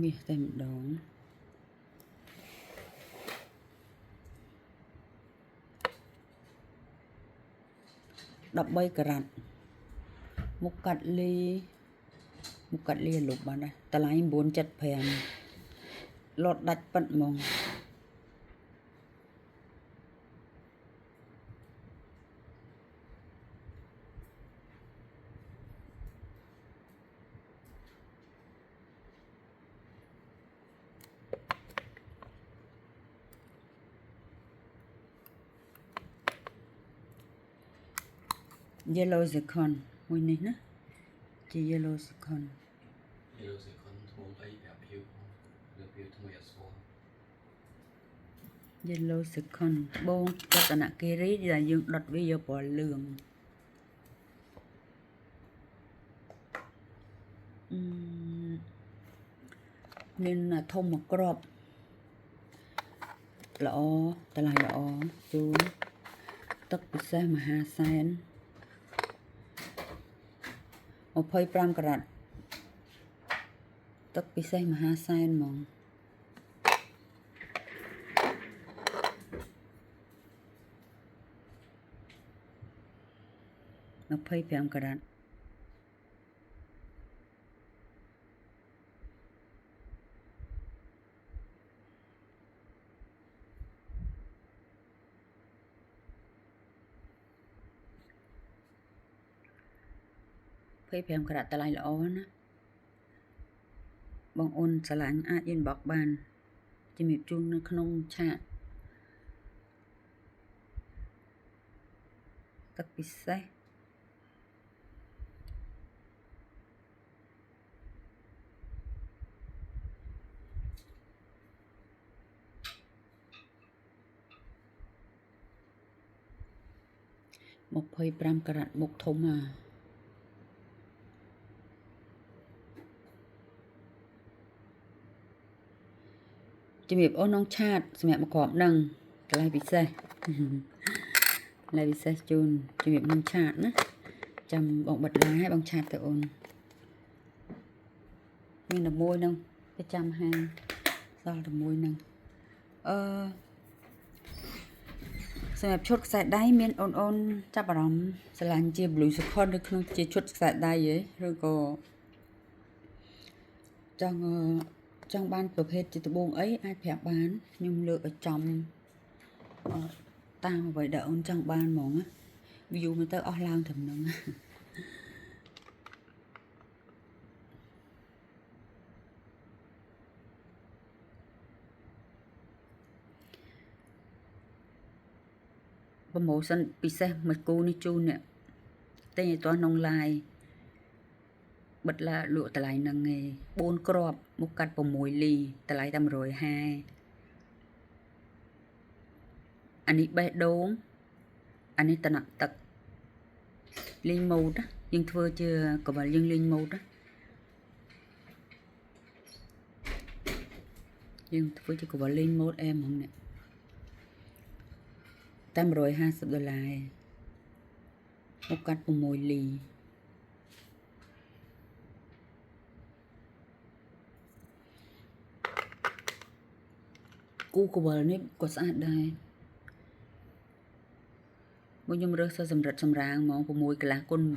មាសតែម្ដង13 ការ៉ាត់មុខកាត់លីលុបបានដែរតម្លៃ975លត់ដាច់ប៉ិតហ្មងYellow Zircon មួយនេះណាជា Yellow Zircon ធ្វើអីប្រាប់ភីវឬភីវថ្មីអត់ស្គាល់ Yellow Zircon បងរតនគិរីដែលយើងដុតវាយកពណ៌លឿងមានធំមកក្របល្អតម្លៃល្អជូនទឹកពិសេសមហាសែន25 ការ៉ាត់ទឹកពិសេសមហាសែនហ្មង25 ការ៉ាត់25 ការ៉ាត់តម្លៃល្អណាបងអូនឆ្លាញ់អាច inbox បានជំរាបជូននៅក្នុងឆាតទឹកពិសេស25 ការ៉ាត់មុខធំជំរាបអូនក្នុងឆាតសម្រាប់មកគ្រាប់នឹងតម្លៃពិសេសតម្លៃពិសេសជូនជំរាបក្នុងឆាតណាចាំបងបិទឡាយឲ្យបងឆាតទៅអូនមានតែមួយនឹងប្រចាំហាងសល់តែមួយនឹងសម្រាប់ឈុតខ្សែដៃមានអូនចាប់អារម្មណ៍ស្រឡាញ់ជា Blue Zircon នៅក្នុងជាឈុតខ្សែដៃឬក៏ចង់បានប្រភេទជាត្បូងអីអាចប្រាប់បានខ្ញុំលើកឲ្យចំតាមអ្វីដែលអូនចង់បានហ្មងណា view មើលទៅអស់ឡើងត្រឹមហ្នឹងប្រម៉ូសិនពិសេសមួយគូនេះជូនអ្នកតែឲ្យទាស់ក្នុង live បិទឡាលក់តម្លៃហ្នឹងឯង4គ្រាប់មុខកាត់6លីតម្លៃតែ150អានេះបេះដូងអានេះតំណក់ទឹកលេងម៉ូតយើងធ្វើជាកវលយើងលេងម៉ូតយើងធ្វើជាកវលលេងម៉ូតអែមហ្មងនេះតែ$150មុខកាត់6លីគូកវលនេះក៏ស្អាតដែរមកខ្ញុំរើសទៅសម្រិតសម្រាងហ្មង6កន្លះគុណ8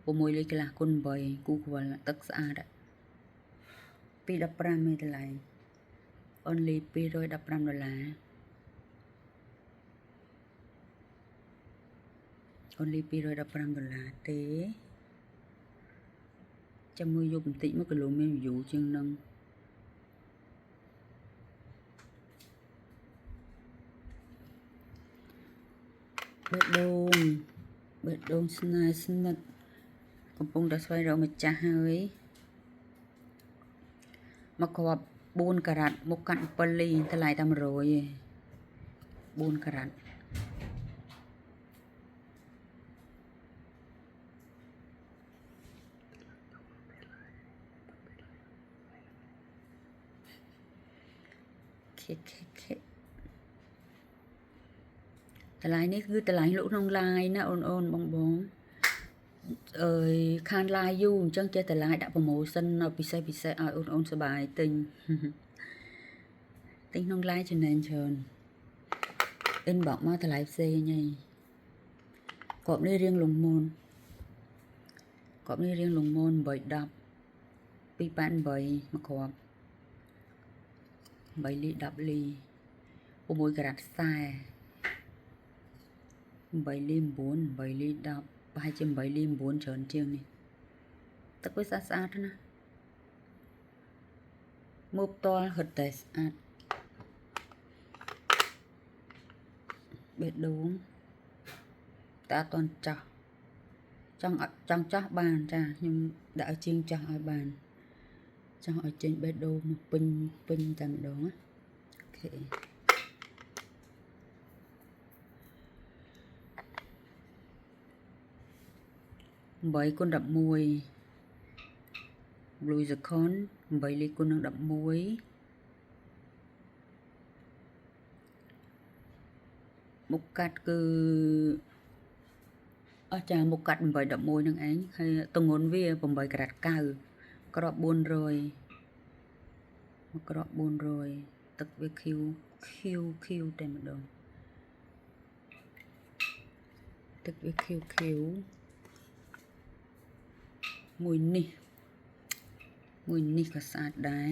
6លីកន្លះគុណ8គូកវលទឹកស្អាត215មានតម្លៃ only $215 only $215ទេចាំមើលយកបន្តិចមកគីឡូមាន view ជាងនឹងបេះដូងស្នេហ៍ស្និទ្ធកំពុងតែស្វែងរកម្ចាស់ហើយមកគ្រាប់4ការ៉ាត់មុខកាត់7លីតម្លៃតែ100ឯង4ការ៉ាត់តម្លៃនេះគឺតម្លៃលក់ក្នុង live ណាអូនបង ខានឡាយយូរអញ្ចឹងចេះតែឡាយដាក់ promotion ពិសេសឲ្យអូនសប្បាយទិញក្នុងឡាយចំណេញច្រើន inbox មកតម្លៃផ្សេងហើយគាត់នេះរៀងលងមុន810 288មកគ្រាប់8លី10លី6ការ៉ាត់ខ្សែ8លី9 8លី10ប្រហែលជា8លី9ច្រើនជាងនេះទឹកវាស្អាតណាមើលផ្ទាល់ហិតតែស្អាតបេះដូងតែអត់ទាន់ចាស់ចង់ចាស់បានចាខ្ញុំដាក់ឲ្យជាងចាស់ឲ្យបានចង់ឲ្យចេញបេះដូងមកពេញតែម្ដងណាអូខេ8គុណ11 Blue Zircon 8លីគុណនឹង11មុខកាត់គឺអស់ចាមុខកាត់811នឹងឯងហើយទម្ងន់វា8ការ៉ាត់9ក្រប400មកក្រប400ទឹកវា Q តែម្ដងទឹកវា Q មួយនេះក៏ស្អាតដែរ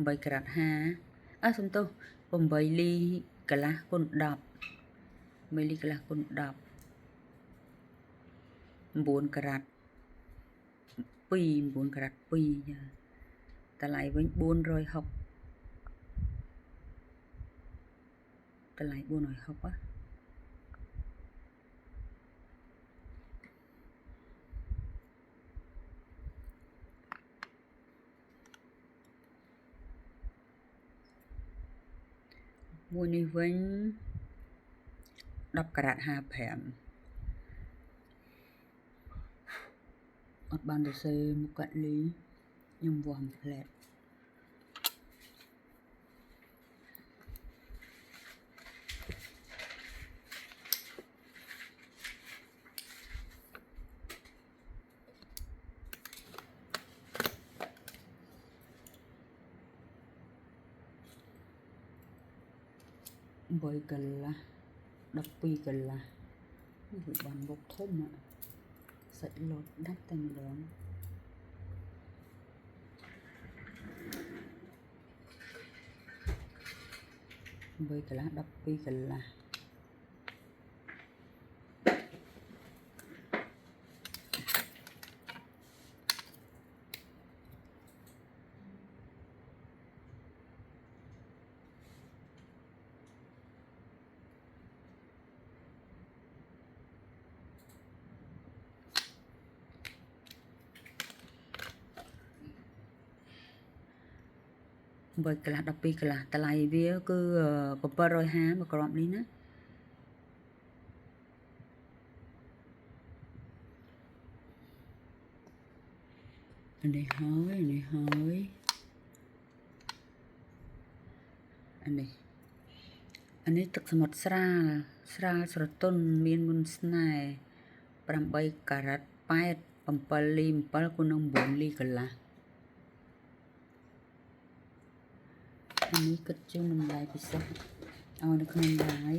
8ការ៉ាត់5សុំទោស8លីកន្លះគុណ10 8លីកន្លះគុណ10 9ការ៉ាត់2 9ការ៉ាត់2ចាតម្លៃវិញ460តម្លៃ460មួយនេះវិញ10ការ៉ាត់55អត់បានទៅសេមុខកាត់លីខ្ញុំវាស់ផ្លែត8កន្លះ12កន្លះនេះវាបានបុកធំសាច់លោតដាច់តែម្ដង8កន្លះ12កន្លះ8កន្លះ12កន្លះតម្លៃវាគឺ750មួយគ្រាប់នេះណាអានេះហើយអានេះទឹកសមុទ្រស្រាលស្រទន់មានមុនស្នេហ៍8ការ៉ាត់8 7លី7គុណនឹង9លីកន្លះអានេះគិតជើងតម្លៃពិសេសឲ្យនៅក្នុងឡាយ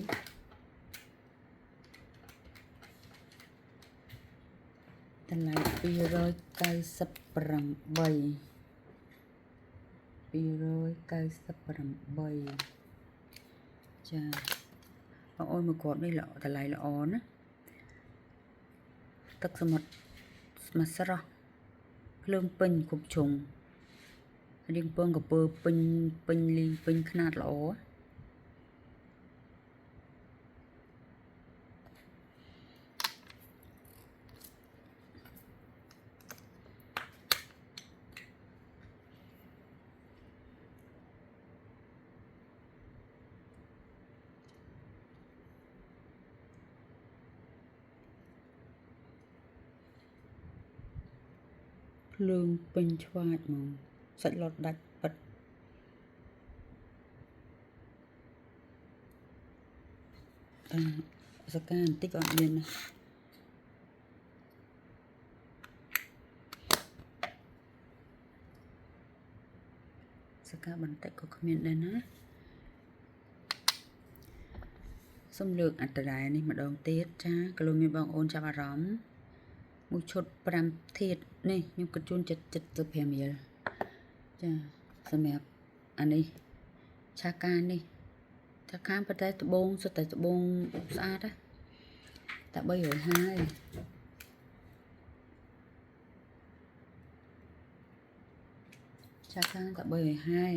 តម្លៃ298ចាបងអូនមកគ្រាប់នេះតម្លៃល្អណាទឹកសមុទ្រមកស្រស់ភ្លើងពេញគ្រប់ជ្រុងរៀងពងកពើពេញលីពេញខ្នាតល្អភ្លើងពេញឆ្វាចហ្មងសាច់លត់ដាច់ពិតសកាបន្តិចក៏អត់មាន សកាបន្តិចក៏គ្មានដែរណាសូមលើកអត្តរាយនេះម្ដងទៀតចាក៏លោកមានបងអូនចាប់អារម្មណ៍មួយឈុត5ធាតុនេះខ្ញុំគិតជូន75រៀលចាសម្រាប់អានេះឆាកានេះថាខាងប៉ុន្តែត្បូងសុទ្ធតែត្បូងស្អាតណាតែ350ហើយឆាកាតែ350ហើយ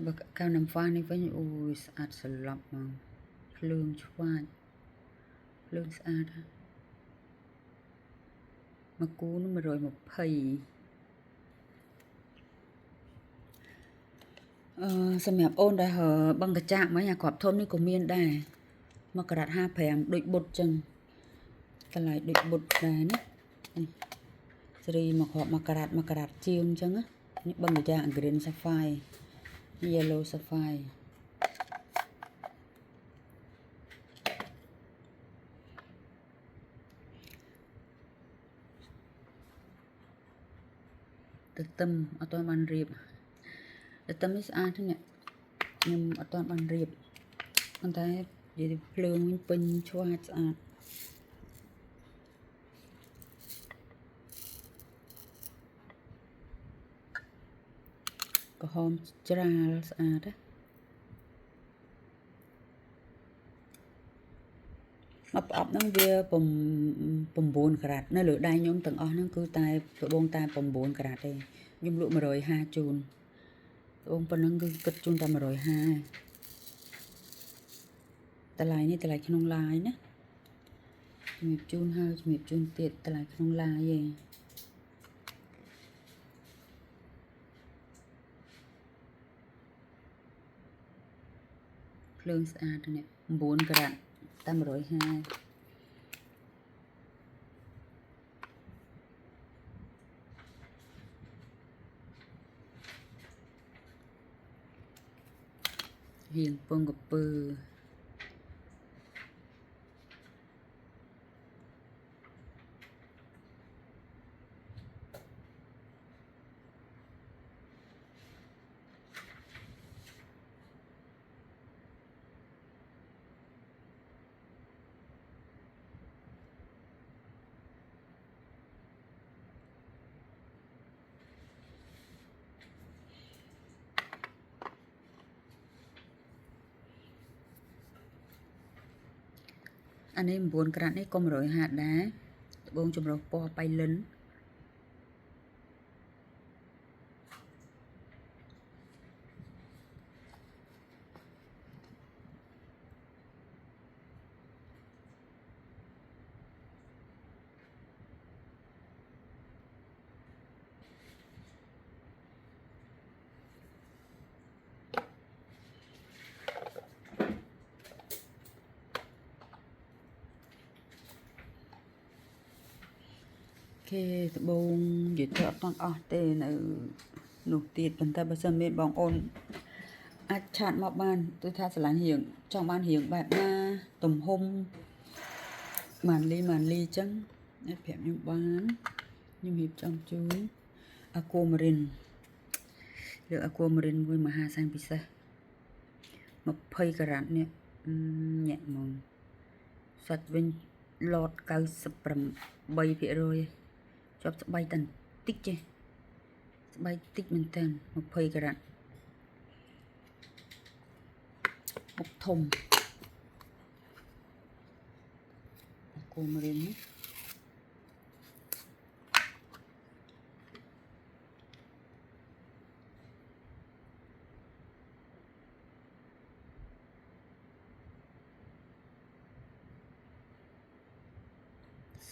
បើកៅណាំហ្វានេះវិញអូយស្អាតស្លាប់ហ្មងភ្លើងឆ្វាចភ្លើងស្អាតមកគូនោះ120សម្រាប់អូនដែលបឹងកចាក់មិញអាគ្រាប់ធំនេះក៏មានដែរមកក្រាត់55ដូចបុតចឹងកន្លែងដូចបុតដែរណាសេរីមកគ្រាប់មកក្រាត់ជាងចឹងណានេះបឹងកចាក់ Green Sapphire Yellow Sapphire ទឹកទឹមអត់ទាន់បានរៀបទឹកទឹមនេះស្អាតហ្នឹងខ្ញុំអត់ទាន់បានរៀបប៉ុន្តែនិយាយភ្លើងវិញពេញឆ្វាចស្អាតក្រហមច្រាលស្អាតណាមកប្រអប់ហ្នឹងវា9ក្រាតនៅលើដៃខ្ញុំទាំងអស់ហ្នឹងគឺតែត្បូងតែ9ក្រាតទេខ្ញុំលក់150ជូនត្បូងប៉ុណ្ណឹងគឺគិតជូនតែ150តម្លៃនេះតម្លៃក្នុងឡាយណាជំរាបជូនហើយជំរាបជូនទៀតតម្លៃក្នុងឡាយឯងភ្លើងស្អាតនេះ9ក្រាតតែ150រៀងពងកពើអានេះ9ក្រាតនេះក៏150ដែរត្បូងចម្រុះពណ៌បៃលិនគេត្បូងនិយាយទៅអត់ទាន់អស់ទេនៅនោះទៀតប៉ុន្តែបើសិនមានបងអូនអាចឆាតមកបានទោះថាឆ្លាញ់រៀងចង់បានរៀងបែបណាទំហំម៉ានលីអញ្ចឹងអាចប្រាប់ខ្ញុំបានខ្ញុំរៀបចំជូនAquamarineលើAquamarineមួយមហាសាំងពិសេស20ការ៉ាត់នេះញាក់ហ្មងសាច់វិញឡត98%ជាប់ស្បែកតែបន្តិចទេស្បែកតិចមែនតើ20ការ៉ាត់មុខធំAquamarineនេះ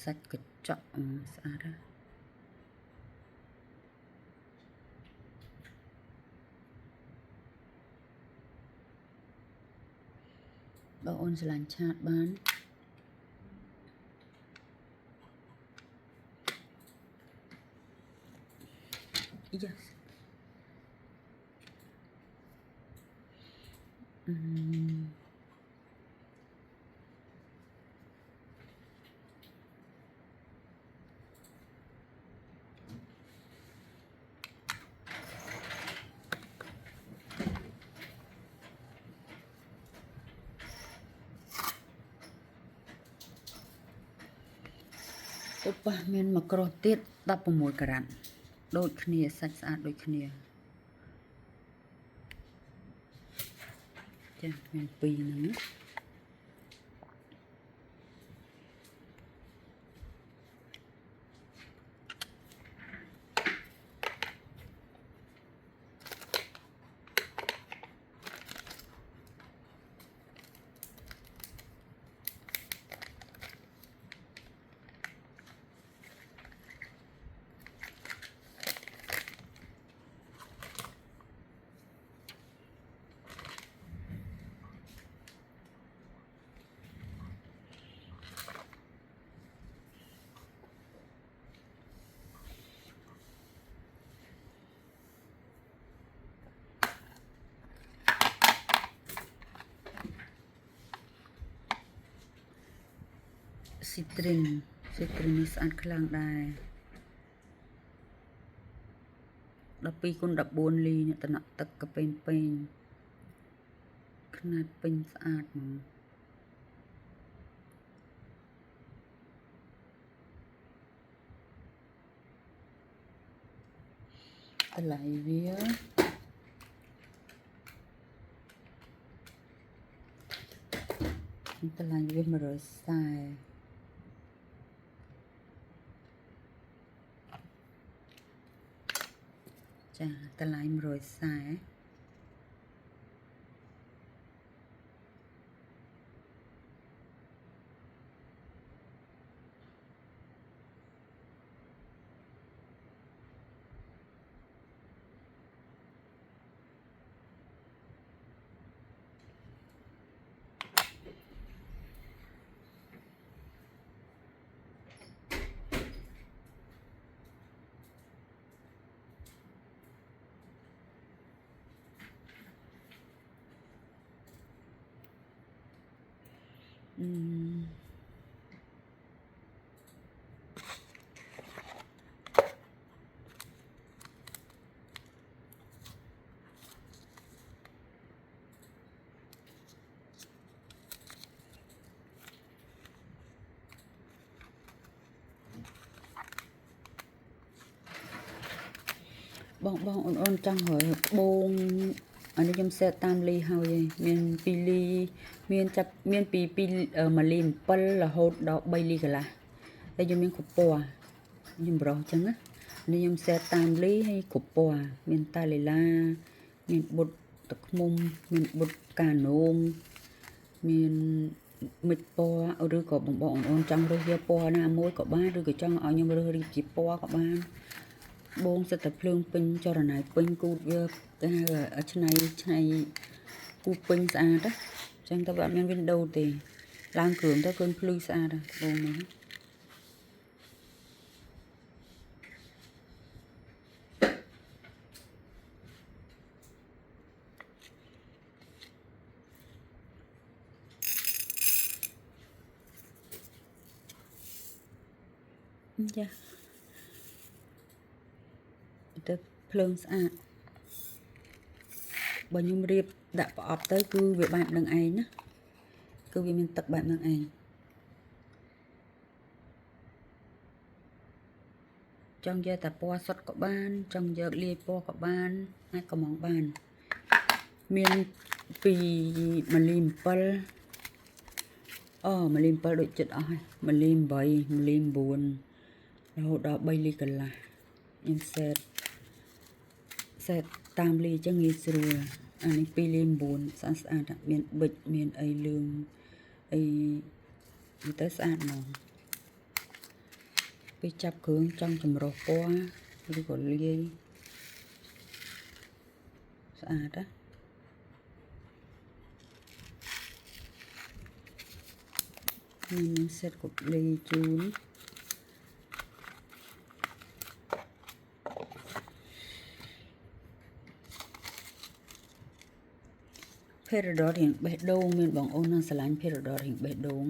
សាច់កញ្ចក់ស្អាតណាស់បងអូនឆ្លាញ់ឆាតបាន yes ទៅប៉ះមានមួយក្រោះទៀត16ការ៉ាត់ដូចគ្នាសាច់ស្អាតដូចគ្នាចាមាន2ហ្នឹងណាស៊ីត្រិននេះស្អាតខ្លាំងដែរ12x14 លីនេះតំណក់ទឹកកាពេញពេញខ្នាតពេញស្អាតហ្មងតម្លៃវា140ចាតម្លៃ140បងអូនចង់រយត្បូងអានេះខ្ញុំសេតតាមលីហើយមាន2លីមានពី1លី7រហូតដល់3លីកន្លះតែខ្ញុំមានគ្រប់ពណ៌ខ្ញុំប្រុសអញ្ចឹងណានេះខ្ញុំសេតតាមលីហើយគ្រប់ពណ៌មានតាលីឡាមានបុតទឹកឃ្មុំមានបុតកាណូងមានមិចពណ៌ឬក៏បងអូនចង់រើសយកពណ៌ណាមួយក៏បានឬក៏ចង់ឲ្យខ្ញុំរើសរៀបជាពណ៌ក៏បានបងសិតតែភ្លើងពេញចរណៃពេញគូតវាគេហៅឆ្នៃគូពេញស្អាតណាអញ្ចឹងទៅវាអត់មានវីនដូទេឡើងគ្រឿងទៅឃើញភ្លឺស្អាតបងនេះចាទៅភ្លើងស្អាតបើខ្ញុំរៀបដាក់ប្រអប់ទៅគឺវាបែបនឹងឯងណាគឺវាមានទឹកបែបនឹងឯងចង់យកតែពណ៌សុទ្ធក៏បានចង់យកលាយពណ៌ក៏បានអាចក៏មកបានមានពី1លី71លី7ដូចចិត្តអស់ហើយ1លី8 1លី9រហូតដល់3លីកន្លះខ្ញុំសេតតាមលីអញ្ចឹងងាយស្រួលអានេះ2លី9ស្អាតមានប៊ិចមានអីលឿងអីវាទៅស្អាតហ្មងពេលចាប់គ្រឿងចង់ចម្រុះពណ៌ឬក៏លាយស្អាតមានសេតកុបលីជូន Peridot រៀងបេះដូងមានបងអូននឹងស្រឡាញ់ Peridot រៀងបេះដូង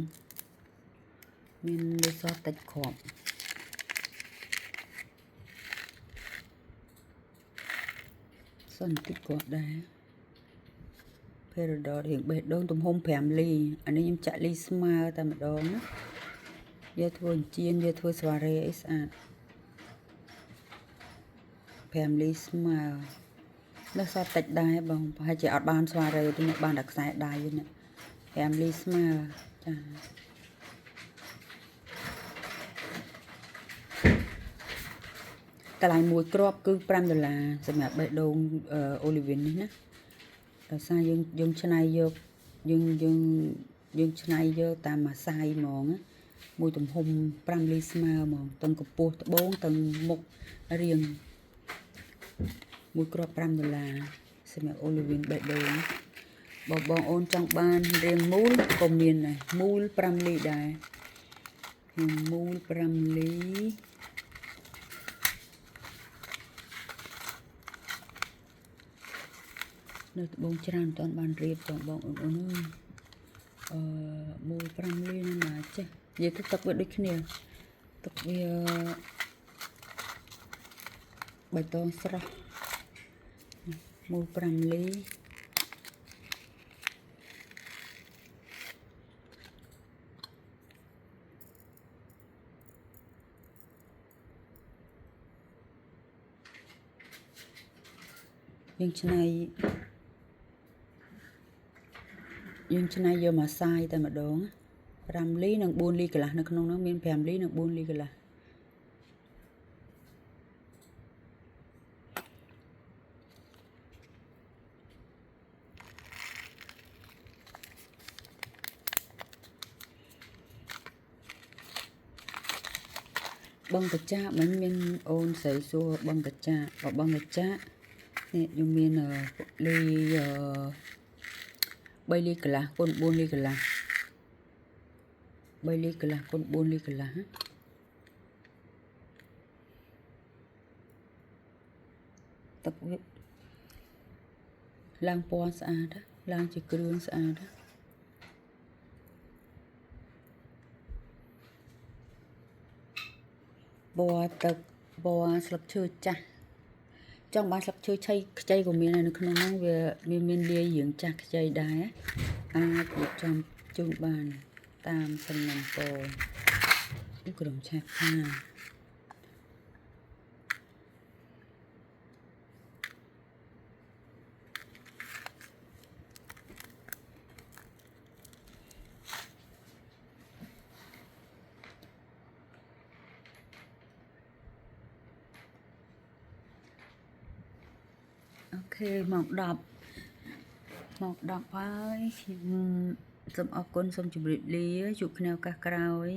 មានដូចសតិចគ្រាប់សន្តិគាត់ដែរ Peridot រៀងបេះដូងទំហំ5លីអានេះខ្ញុំចាក់លីស្មើតែម្ដងណាយកធ្វើអញ្ជៀនយកធ្វើស្វារេអីស្អាត5លីស្មើនៅសតតិចដែរបងប្រហែលជាអត់បានស្វារេទេអ្នកបានតែខ្សែដៃនេះ5លីស្មើចាតម្លៃមួយគ្រាប់គឺ$5សម្រាប់បេះដូងអូលីវិននេះណាដោយសារយើងឆ្នៃយកយើងឆ្នៃយកតាមមួយសាយហ្មងមួយទំហំ5លីស្មើហ្មងទាំងកម្ពស់ត្បូងទាំងមុខរៀងមួយគ្រាប់$5សម្រាប់អូលីវិនបេះដូងបងអូនចង់បានរៀងមូលក៏មានដែរមូល5លីដែរមូល5លីនៅត្បូងច្រើនមិនទាន់បានរៀបបងអូនអើយមូល5លីណាចេះនិយាយទៅទឹកវាដូចគ្នាទឹកវាបៃតងស្រស់មូល5លីយើងឆ្នៃយកមកសាយតែម្ដង5លីនិង4លីកន្លះនៅក្នុងនោះមាន5លីនិង4លីកន្លះបងកាចាមិញមានអូនស្រីសួរបងកាចាបងកាចានេះខ្ញុំមានលី3លីកន្លះគុណ4លីកន្លះ3លីកន្លះគុណ4លីកន្លះទឹកវាឡើងពណ៌ស្អាតឡើងជាគ្រឿងស្អាតពណ៌ទឹកពណ៌ស្លឹកឈើចាស់ចង់បានស្លឹកឈើខ្ចីក៏មាននៅក្នុងហ្នឹងវាមានលាយរៀងចាស់ខ្ចីដែរអាចរៀបចំជូនបានតាមសំណាំពណ៌នេះក្រុមឆាផ្កាអូខេមក10ហើយខ្ញុំសូមអរគុណសូមជម្រាបលាជួបគ្នាឱកាសក្រោយ